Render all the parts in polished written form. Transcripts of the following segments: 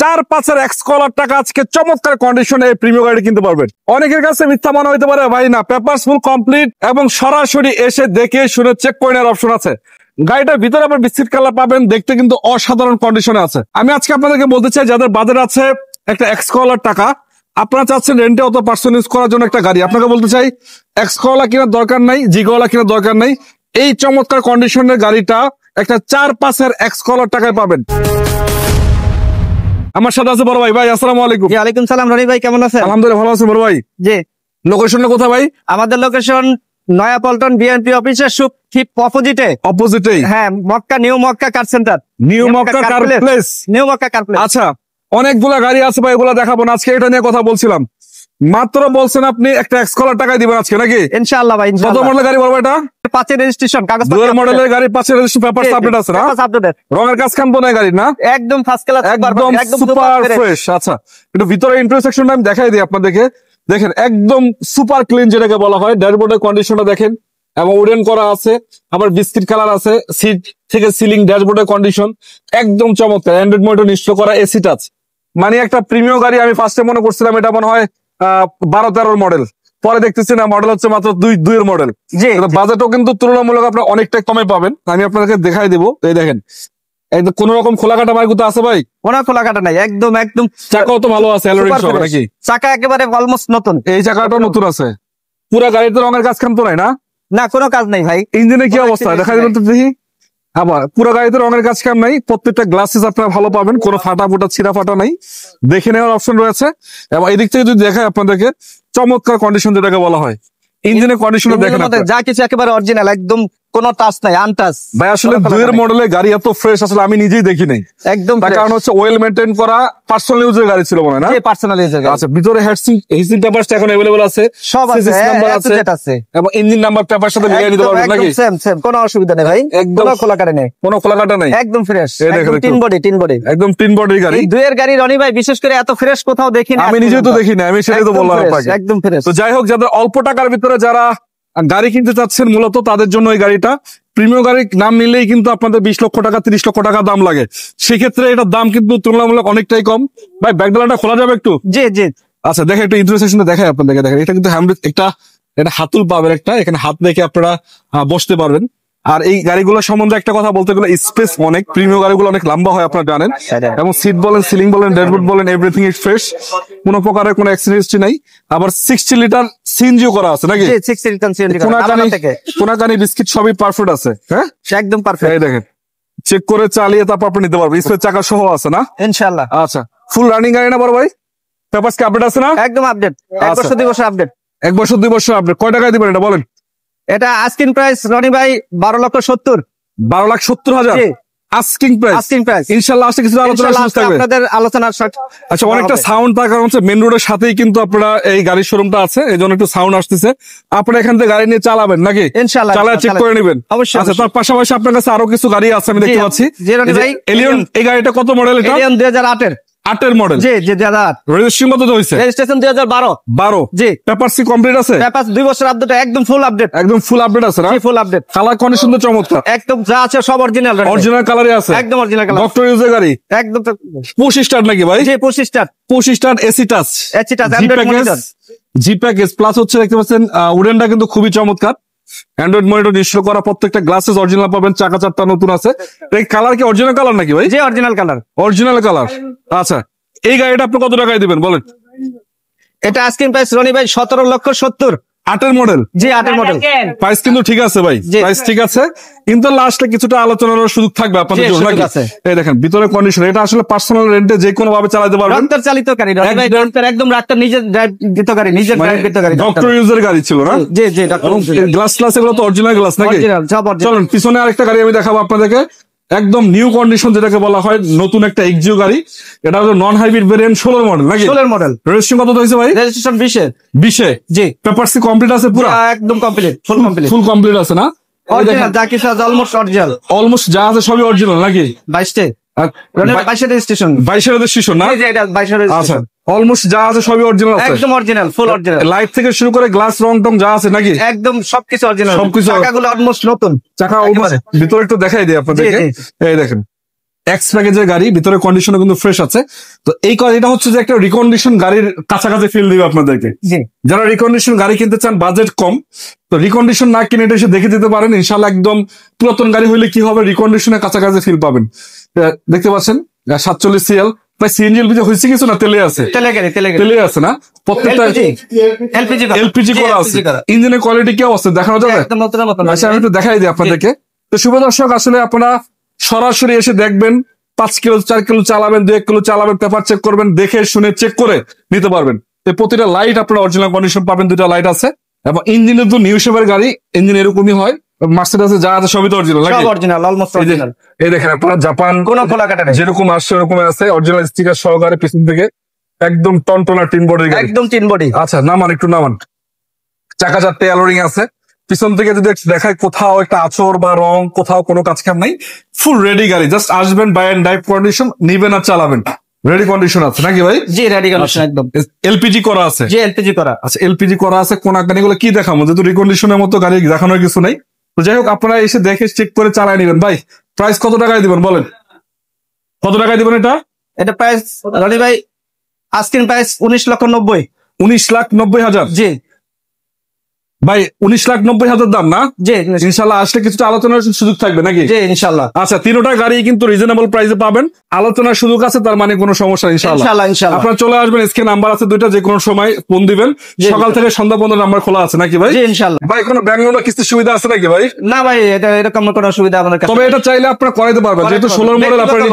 4-5 x কলার টাকা আজকে চমৎকার কন্ডিশনে এই প্রিমিয়াম গাড়ি কিনতে পারবেন। অনেকের কাছে মিথ্যা মনে হইতে পারে, ভাই না, পেপারস ফুল কমপ্লিট এবং সরাসরি এসে দেখে শুনে চেক করে নেওয়ার অপশন আছে। গাড়িটার ভিতরে আবার বিস্কিট কালার পাবেন, দেখতে কিন্তু অসাধারণ কন্ডিশনে আছে। আমি আজকে আপনাদেরকে বলতে চাই, যাদের বাজার আছে একটা এক্স কলার টাকা, আপনারা চাচ্ছেন রেন্টে অত পার্সন ইউজ করার জন্য একটা গাড়ি, আপনাকে বলতে চাই এক্স কলা কেনার দরকার নাই, জি কলা কেনার দরকার নাই। এই চমৎকার কন্ডিশনের গাড়িটা একটা 4-5 এক্স কলার টাকায় পাবেন। আমার সাথে আছে বড় ভাই। ভাই আসসালামু আলাইকুম। ওয়ালাইকুম সালাম। রনি ভাই কেমন আছেন? আলহামদুলিল্লাহ ভালো আছি বড় ভাই। জি, লোকেশনটা কোথায় ভাই? আমাদের লোকেশন নয়াপল্টন বিএনপি অফিসের ঠিক অপোজিটে। হ্যাঁ, new Mecca car centre, new Mecca car place, new Mecca car place. আচ্ছা, অনেকগুলা গাড়ি আছে ভাই, এগুলা দেখাবো না আজকে, এটা নিয়ে কথা বলছিলাম। মাত্র বলছেন আপনি একটা এক্স কলার টাকায় দিবেন আজকে, নাকি? ইনশাআল্লাহ ভাই, কত মডেলের গাড়ি বলবো? এটা 5 এর রেজিস্ট্রেশন, কাগজ 2 মডেলের গাড়ি, 5 এর রেজিস্ট্রেশন, পেপারস আপডেট আছে না? রঙের কাজ কাম তো নাই গাড়ি, না? একদম ফার্স্ট ক্লাস, একদম সুপার ফ্রেশ। আচ্ছা, একটু ভিতরে ইন্টারসেকশনটা আমি দেখাই দিই আপনাদেরকে। দেখেন একদম সুপার ক্লিন যেটাকে বলা হয়। ড্যাশবোর্ডের কন্ডিশনটা দেখেন, এবং উডেন করা আছে, আবার বিস্কিট কালার আছে। সিট থেকে সিলিং, ড্যাশবোর্ডের কন্ডিশন একদম চমৎকার। অ্যান্ড্রয়েড মোটর নিশ্চয় করা, এসি টাচ, মানে একটা প্রিমিয়াম গাড়ি। আমি ফার্স্টে মনে করছিলাম এটা মনে হয় 12-13 মডেল, পরে দেখতেছি না, মডেল হচ্ছে মাত্র 2 এর মডেল। বাজেটও কিন্তু তুলনামূলক আপনার অনেকটাই কমে পাবেন। আমি আপনাদেরকে দেখাই দিব। এই দেখেন, একদম কোন রকম খোলা কাটা মার্গুতো আছে ভাই? কোনো খোলা কাটা নাই, একদম চাকাও তো ভালো আছে, নাকি? চাকা একেবারে অলমোস্ট নতুন, এই চাকাটাও নতুন আছে। পুরা গাড়িতে রঙের কাজ কাম তো নাই না? না, কোনো কাজ নাই ভাই। ইঞ্জিনের কি অবস্থা দেখা দিবেন তো দেখি। আবার পুরো গাড়িতে রঙের কাজ কাম নাই, প্রত্যেকটা গ্লাসেস আপনারা ভালো পাবেন, কোনো ফাটা ফুটা ছিঁড়া ফাটা নাই, দেখে নেওয়ার অপশন রয়েছে। এবং এদিক থেকে যদি দেখায় আপনাদেরকে, চমৎকার কন্ডিশন যেটাকে বলা হয়। ইঞ্জিনের কন্ডিশন দেখেন, যা কিছু একেবারে অরিজিনাল, একদম কোনো টাচ নাই, আনটাচ। ভাই আসলে 2 এর মডেলের গাড়ি এত ফ্রেশ আসলে আমি নিজেই দেখি নাই একদম। তার কারণ হচ্ছে ওয়েল মেইনটেইন করা পার্সোনাল ইউজের গাড়ি ছিল মনে হয়, না? পার্সোনাল ইউজের গাড়ি। আচ্ছা, ভিতরে হেডসিট পেপারস এখন अवेलेबल আছে, সব আছে, নাম্বার আছে, এবং ইঞ্জিন নাম্বার পেপার সাথে মিলিয়ে নিতে পারবেন, নাকি? সেম, কোনো অসুবিধা নেই ভাই, কোনো খোলা কাটা নেই, কোনো খোলা কাটা নাই, একদম ফ্রেশ, একদম তিন বডি, একদম 3 বডির গাড়ি। 2 এর গাড়ি রনি ভাই, বিশেষ করে এত ফ্রেশ কোথাও দেখি না, আমি নিজেও তো দেখি না, আমি সেটাই তো বললাম আপনাকে, একদম ফ্রেশ। তো যাই হোক, যাদের অল্প টাকার ভিতরে যারা গাড়ি কিনতে চাচ্ছেন, মূলত তাদের জন্য এই গাড়িটা। প্রিমিয়াম গাড়ির নাম নিলেই কিন্তু আপনাদের 20 লক্ষ টাকা 30 লক্ষ টাকা দাম লাগে, সেক্ষেত্রে এটার দাম কিন্তু তুলনামূলক অনেকটাই কম। ভাই ব্যাকডালাটা খোলা যাবে একটু? জি। আচ্ছা, দেখেন একটু ইন্টারসেকশনটা দেখাই আপনাদেরকে। দেখেন এটা কিন্তু এটা হাতুল পাবেন, এখানে হাত রেখে আপনারা বসতে পারবেন। আর এই গাড়িগুলো সম্বন্ধে একটা কথা বলতে গেলে, স্পেস অনেক, প্রিমিয়াম গাড়িগুলো অনেক লম্বা হয়, আপনারা জানেন। এবং সিট বলেন, সিলিং বলেন, ড্যাশবোর্ড বলেন, এভরিথিং ইজ ফ্রেশ, কোনো প্রকারের কোনো অ্যাক্সিডেন্ট হিস্ট্রি নাই। আবার 60 লিটার সিএনজিও করা আছে, নাকি? 60 লিটার সিএনজি কোনাকানি বিস্কিট সবই পারফেক্ট আছে। হ্যাঁ, একদম পারফেক্ট। এই দেখেন, চেক করে চালিয়ে তারপর আপনি নিতে পারবেন। স্পেস চাকা সহ আছে, না? ইনশাআল্লাহ। আচ্ছা, ফুল রানিং গাড়ি না বড় ভাই? পেপারস কি আপডেট আছে না? একদম আপডেট, 1 বছর 2 বছর আপডেট। 1 বছর 2 বছর আপডেট। কয় টাকায় দিবেন এটা বলেন? এটা আস্কিং প্রাইস রনি ভাই 12,70,000। 12,70,000 আস্কিং প্রাইস। ইনশাআল্লাহ আসলে কিছু আলোচনা থাকবে, আপনাদের আলোচনার। আচ্ছা, অনেকটা সাউন্ড, তার কারণ হচ্ছে মেন রোডের সাথেই কিন্তু আপনারা এই গাড়ির শোরুমটা আছে, এই জন্য একটু সাউন্ড আসতেছে। আপনারা এখান থেকে গাড়ি নিয়ে চালাবেন, নাকি? ইনশাআল্লাহ, চালায় চেক করে নেবেন। অবশ্যই। আচ্ছা, তার পাশাপাশি আপনার কাছে আরো কিছু গাড়ি আছে আমি দেখতে পাচ্ছি। এলিয়ন, এই গাড়িটা কত মডেল? এটা 2008 এর মডেল। জি 2008। রেজিস্ট্রেশন কত হইছে? রেজিস্ট্রেশন 2012। জি। পেপারস কি কমপ্লিট আছে? পেপারস 2 বছর আপডেট, একদম ফুল আপডেট। একদম ফুল আপডেট আছে, না? Full update. কালার কন্ডিশন তো চমৎকার, একদম যা আছে সব অরিজিনাল কালারে আছে, একদম অরিজিনাল কালার। ডক্টর ইউজের গাড়ি, একদম 25 স্টার নাকি ভাই? জি 25 স্টার এসি টাচ, জি প্যাকেজ প্লাস হচ্ছে। দেখতে পাচ্ছেন উডেনটা কিন্তু খুবই চমৎকার, অ্যান্ড্রয়েড মনিটর ইনস্টল করা, প্রত্যেকটা গ্লাসেস অরিজিনাল পাবেন, চাকা চারটা নতুন আছে। এই কালার কি অরিজিনাল কালার নাকি ভাই? জি অরিজিনাল কালার। আচ্ছা, এই গাড়িটা আপনি কত টাকায় দিবেন বলেন? এটা আস্কিং প্রাইস রনি ভাই 17,70,000। 8 এর মডেল। জি 8 এর মডেল। প্রাইস কিন্তু ঠিক আছে ভাই, প্রাইস ঠিক আছে, কিন্তু লাস্টে কিছুটা আলোচনার সুযোগ থাকবে আপনাদের জন্য, নাকি? এই দেখেন ভিতরে কন্ডিশন, এটা আসলে পার্সোনাল রেন্টে যে কোনো ভাবে চালাতে পারবেন। রক্তর চালিত গাড়ি রনি ভাই, একদম রাস্তার নিজের ড্রাইভ দিতে গাড়ি, নিজের ড্রাইভ দিতে গাড়ি, ডক্টর ইউজের গাড়ি ছিল, না? জি ডক্টর। গ্লাস এগুলো তো অরিজিনাল গ্লাস, নাকি? চলুন পিছনে আরেকটা গাড়ি আমি দেখাবো আপনাদেরকে, একদম নিউ কন্ডিশন যেটাকে বলা হয়, নতুন একটা এক্সিও গাড়ি। এটা হলো নন হাইব্রিড ভেরিয়েন্ট, 16 মডেল, নাকি? 16 মডেল। রেজিস্ট্রেশন কত হয়েছে ভাই? রেজিস্ট্রেশন 20 জি। পেপারস কি কমপ্লিট আছে পুরো? একদম কমপ্লিট, ফুল কমপ্লিট আছে, না? অরিজিনাল যা কিছু আছে অলমোস্ট যা আছে সবই অরিজিনাল, নাকি? 22 রেজিস্ট্রেশন, 22 রেজিস্ট্রেশন, না? জি এটা 22 রেজিস্ট্রেশন। অলমোস্ট যা আছে সবই অরিজিনাল আছে, একদম অরিজিনাল, ফুল অরিজিনাল। লাইট থেকে শুরু করে গ্লাস, রং টং যা আছে, নাকি? একদম সবকিছু অরিজিনাল, সবকিছু। চাকাগুলো অলমোস্ট নতুন। চাকা ভিতরে একটু দেখাই দিই আপনাদেরকে। এই দেখেন, এক্স প্যাকেজের গাড়ি, ভিতরে কন্ডিশন কিন্তু ফ্রেশ আছে। তো এই এটা হচ্ছে যে একটা রিকন্ডিশন গাড়ির কাছাকাছি ফিল দিবে আপনাদেরকে। যারা রিকন্ডিশন গাড়ি কিনতে চান, বাজেট কম, তো রিকন্ডিশন না কিনে এটা এসে দেখে দিতে পারেন। ইনশাল্লাহ একদম পুরাতন গাড়ি হইলে কি হবে, রিকন্ডিশনের কাছাকাছি ফিল পাবেন। দেখতে পাচ্ছেন 47 সিএল, ভাই সিএনজি এলপিজি হয়েছে কিছু না তেলে আছে? তেলে আছে না, প্রত্যেকটা এলপিজি করা আছে। ইঞ্জিনের কোয়ালিটি কি অবস্থা দেখানো যাবে? আচ্ছা আমি একটু দেখাই দিই আপনাদেরকে। তো শুভ দর্শক, আসলে আপনারা সরাসরি এসে দেখবেন, 5 কিলো 4 কিলো চালাবেন, 2 কিলো চালাবেন, পেপার চেক করবেন, দেখে শুনে চেক করে নিতে পারবেন। তো প্রতিটা লাইট আপনারা অরিজিনাল কন্ডিশন পাবেন, 2টা লাইট আছে। এবং ইঞ্জিনের তো নিউ শেপের গাড়ি, ইঞ্জিন এরকমই হয়। মার্সিডিজে যা আছে সবই তো অরিজিনাল, অলমোস্ট অরিজিনাল। এই দেখেন আপনারা জাপান কোন খোলা কাটা যেরকম আসছে ওরকম আছে, অরিজিনাল স্টিকার সহকারে পিছন থেকে একদম টনটনা টিন বডি, একদম টিন বডি। আচ্ছা নামান, একটু নামান। চাকা 4টে অ্যালোরিং আছে। পিছন থেকে যদি দেখায় কোথাও একটা আঁচড় বা রং, কোথাও কোনো কাজ কাম নাই, ফুল রেডি গাড়ি। জাস্ট আসবেন, বাই এন্ড ড্রাইভ কন্ডিশন, নিবেন আর চালাবেন, রেডি কন্ডিশন আছে নাকি ভাই? জি রেডি কন্ডিশন একদম। এলপিজি করা আছে? জি এলপিজি করা। আচ্ছা এলপিজি করা আছে। কোন গাড়িগুলো কি দেখাবো, যেহেতু রিকন্ডিশনের মতো গাড়ি দেখানোর কিছু নাই। তো যাই হোক, আপনারা এসে দেখে চেক করে চালায় নিবেন। ভাই প্রাইস কত টাকায় দিবেন বলেন, কত টাকায় দিবেন এটা? এটা প্রাইস রনি ভাই আস্কিং প্রাইস 19,90,000। 19,90,000? জি ভাই 19,90,000 দাম না? জি ইনশাল্লাহ আসলে কিছুটা আলোচনার সুযোগ থাকবে নাকি? জি ইনশাল্লাহ। আচ্ছা তিনটা গাড়ি কিন্তু রিজনেবল প্রাইসে পাবেন, আলোচনার সুযোগ আছে, তার মানে কোনো সমস্যা ইনশাল্লাহ। আপনারা চলে আসবেন, স্ক্রিনে নাম্বার আছে 2টা, যে কোনো সময় ফোন দিবেন। সকাল থেকে সন্ধ্যা পর্যন্ত নাম্বার খোলা আছে নাকি ভাই? জি ইনশাল্লাহ। ভাই কোনো ব্যাংক লোন কিস্তির সুবিধা আছে নাকি ভাই? না ভাই এটা এরকম কোনো সুবিধা আমাদের কাছে, তবে এটা চাইলে আপনারা করাইতে পারবেন, যেহেতু 16 মডেল আপনারা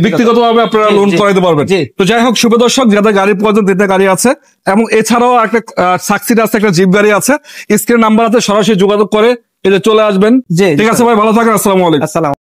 ব্যক্তিগতভাবে আপনারা লোন করাইতে পারবেন। তো যাই হোক শুভ দর্শক, যাদের গাড়ির প্রয়োজন 2টা গাড়ি আছে, এবং এছাড়াও একটা সাকসিড আছে, একটা জিপ গাড়ি আছে। স্ক্রিনে নাম্বার আছে, সরাসরি যোগাযোগ করে এই যে চলে আসবেন। ঠিক আছে ভাই, ভালো থাকেন, আসসালামু আলাইকুম।